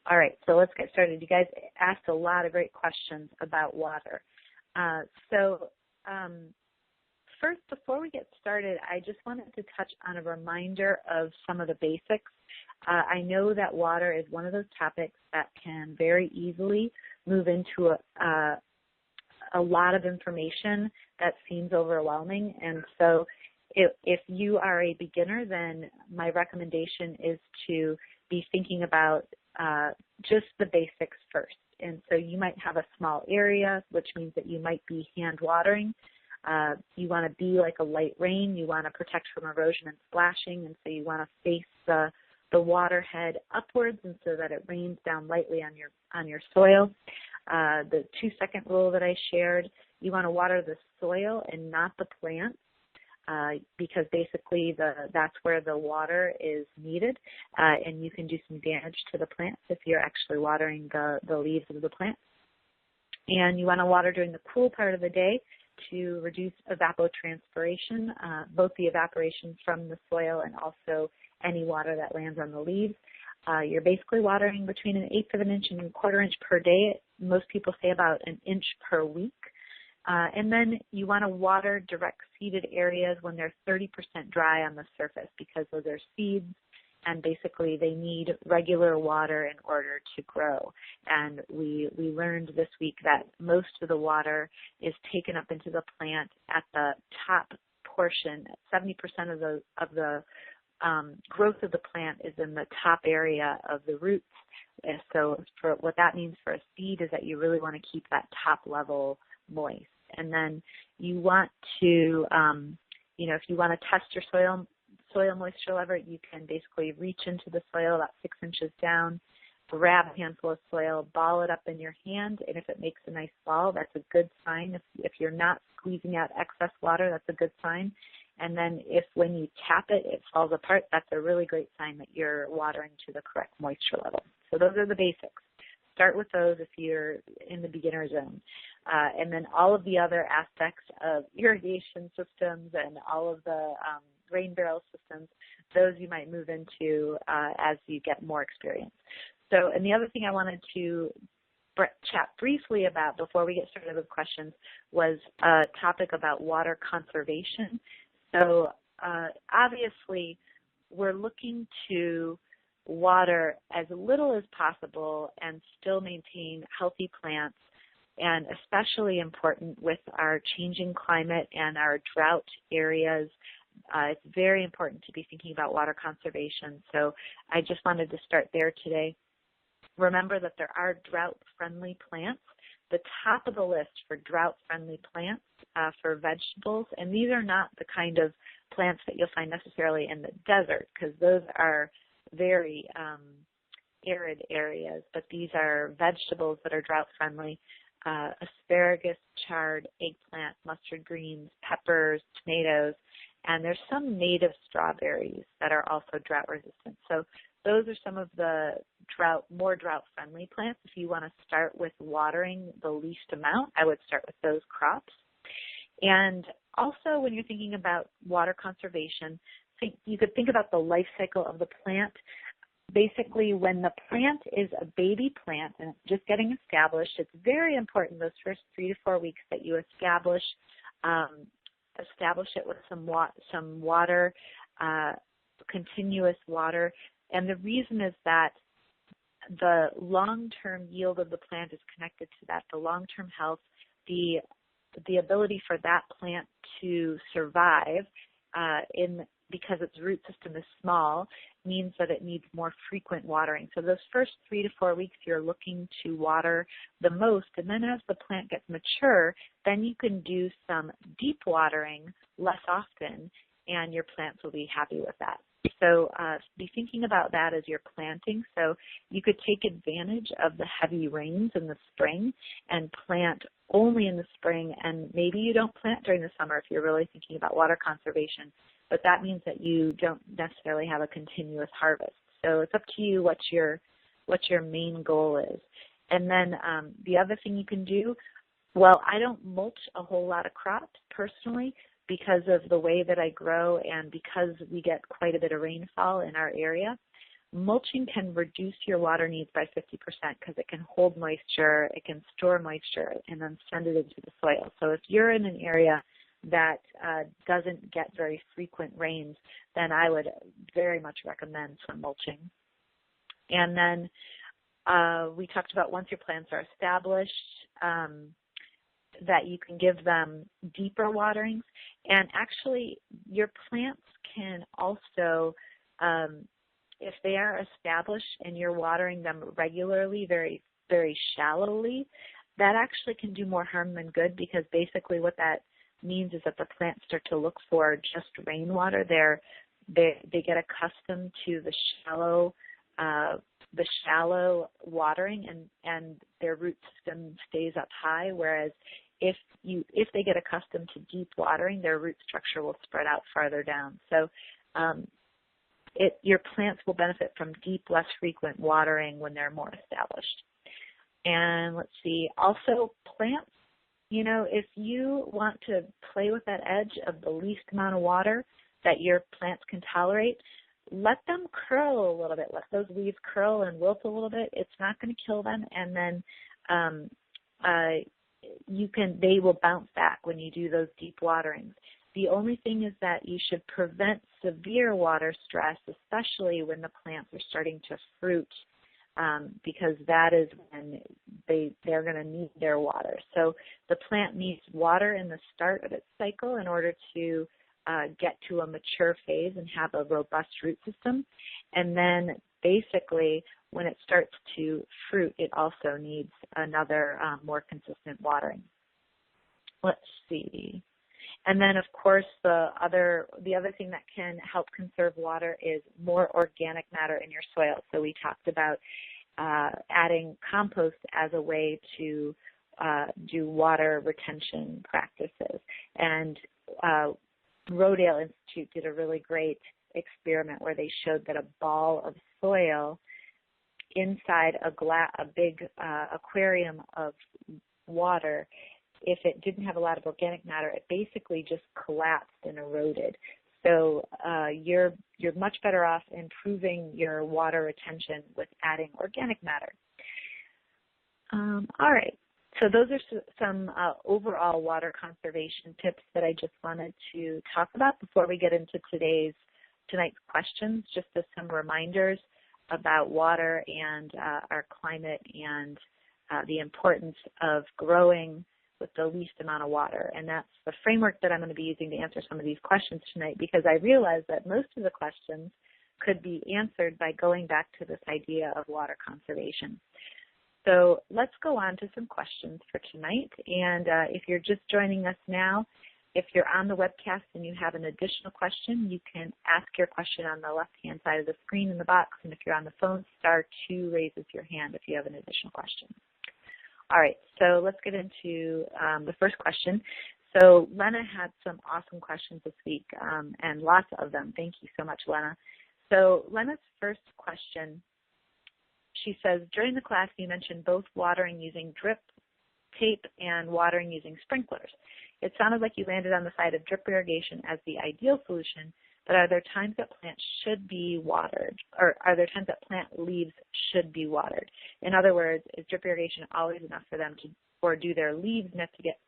All right, so let's get started. You guys asked a lot of great questions about water. So first, before we get started, I just wanted to touch on a reminder of some of the basics. I know that water is one of those topics that can very easily move into a lot of information that seems overwhelming. And so if you are a beginner, then my recommendation is to be thinking about just the basics first. And so you might have a small area, which means that you might be hand watering. You want to be like a light rain. You want to protect from erosion and splashing, and so you want to face the water head upwards, and so that it rains down lightly on your soil. The 2-second rule that I shared, you want to water the soil and not the plant, because basically that's where the water is needed, and you can do some damage to the plants if you're actually watering the leaves of the plant. And you want to water during the cool part of the day to reduce evapotranspiration, both the evaporation from the soil and also any water that lands on the leaves. You're basically watering between 1/8 of an inch and 1/4 inch per day. Most people say about 1 inch per week. And then you want to water direct seeded areas when they're 30% dry on the surface, because those are seeds, and basically they need regular water in order to grow. And we learned this week that most of the water is taken up into the plant at the top portion. 70% of the growth of the plant is in the top area of the roots. And so for what that means for a seed is that you really want to keep that top level moist. And then you want to, if you want to test your soil moisture level, you can basically reach into the soil about 6 inches down, grab a handful of soil, ball it up in your hand, and if it makes a nice ball, that's a good sign. If you're not squeezing out excess water, that's a good sign. And then if when you tap it, it falls apart, that's a really great sign that you're watering to the correct moisture level. So those are the basics. Start with those if you're in the beginner zone. And then all of the other aspects of irrigation systems and all of the rain barrel systems, those you might move into as you get more experience. So, and the other thing I wanted to chat briefly about before we get started with questions was a topic about water conservation. So obviously we're looking to water as little as possible and still maintain healthy plants, and especially important with our changing climate and our drought areas. It's very important to be thinking about water conservation. So I just wanted to start there today. Remember that there are drought-friendly plants. The top of the list for drought-friendly plants for vegetables, and these are not the kind of plants that you'll find necessarily in the desert, because those are very arid areas, but these are vegetables that are drought-friendly. Asparagus, chard, eggplant, mustard greens, peppers, tomatoes, and there's some native strawberries that are also drought resistant. So those are some of the more drought-friendly plants. If you want to start with watering the least amount, I would start with those crops. And also when you're thinking about water conservation, you could think about the life cycle of the plant. Basically, when the plant is a baby plant and it's just getting established, it's very important those first 3 to 4 weeks that you establish it with some water, continuous water. And the reason is that the long-term yield of the plant is connected to that, the long-term health, the ability for that plant to survive because its root system is small, means that it needs more frequent watering. So those first 3 to 4 weeks you're looking to water the most, and then as the plant gets mature, then you can do some deep watering less often, and your plants will be happy with that. So be thinking about that as you're planting. So you could take advantage of the heavy rains in the spring and plant only in the spring, and maybe you don't plant during the summer if you're really thinking about water conservation, but that means that you don't necessarily have a continuous harvest. So it's up to you what your main goal is. And then the other thing you can do, well, I don't mulch a whole lot of crops personally because of the way that I grow and because we get quite a bit of rainfall in our area. mulching can reduce your water needs by 50% because it can hold moisture, it can store moisture, and then send it into the soil. So if you're in an area that doesn't get very frequent rains, then I would very much recommend some mulching. And then we talked about once your plants are established, that you can give them deeper waterings. And actually, your plants can also, if they are established and you're watering them regularly, very, very shallowly, that actually can do more harm than good, because basically what that means is that the plants start to look for just rainwater. They get accustomed to the shallow watering, and their root system stays up high, whereas if they get accustomed to deep watering, their root structure will spread out farther down. So your plants will benefit from deep, less frequent watering when they're more established. And let's see, also plants, if you want to play with that edge of the least amount of water that your plants can tolerate, let them curl a little bit. Let those leaves curl and wilt a little bit. It's not going to kill them, and then they will bounce back when you do those deep waterings. The only thing is that you should prevent severe water stress, especially when the plants are starting to fruit, because that is when they're going to need their water. So the plant needs water in the start of its cycle in order to get to a mature phase and have a robust root system. And then basically when it starts to fruit, it also needs another more consistent watering. Let's see. And then, of course, the other thing that can help conserve water is more organic matter in your soil. So we talked about adding compost as a way to do water retention practices. And Rodale Institute did a really great experiment where they showed that a ball of soil inside a big aquarium of water, if it didn't have a lot of organic matter, it basically just collapsed and eroded. So you're much better off improving your water retention with adding organic matter. All right. So those are some overall water conservation tips that I just wanted to talk about before we get into tonight's questions, just as some reminders about water and our climate and the importance of growing with the least amount of water. And that's the framework that I'm going to be using to answer some of these questions tonight, because I realize that most of the questions could be answered by going back to this idea of water conservation. So let's go on to some questions for tonight. And if you're just joining us now, if you're on the webcast and you have an additional question, you can ask your question on the left-hand side of the screen in the box. And if you're on the phone, *2 raises your hand if you have an additional question. All right, so let's get into the first question. So Lena had some awesome questions this week, and lots of them. Thank you so much, Lena. So Lena's first question, she says, during the class you mentioned both watering using drip tape and watering using sprinklers. It sounded like you landed on the side of drip irrigation as the ideal solution, but are there times that plants should be watered, or are there times that plant leaves should be watered? In other words, is drip irrigation always enough for them to, or do their leaves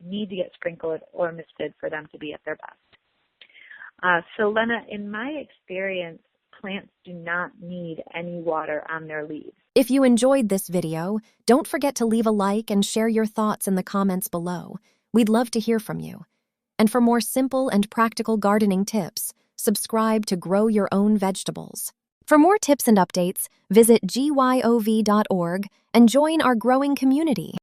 need to get sprinkled or misted for them to be at their best? So Lena, in my experience, plants do not need any water on their leaves. If you enjoyed this video, don't forget to leave a like and share your thoughts in the comments below. We'd love to hear from you. And for more simple and practical gardening tips, subscribe to Grow Your Own Vegetables. For more tips and updates, visit gyov.org and join our growing community.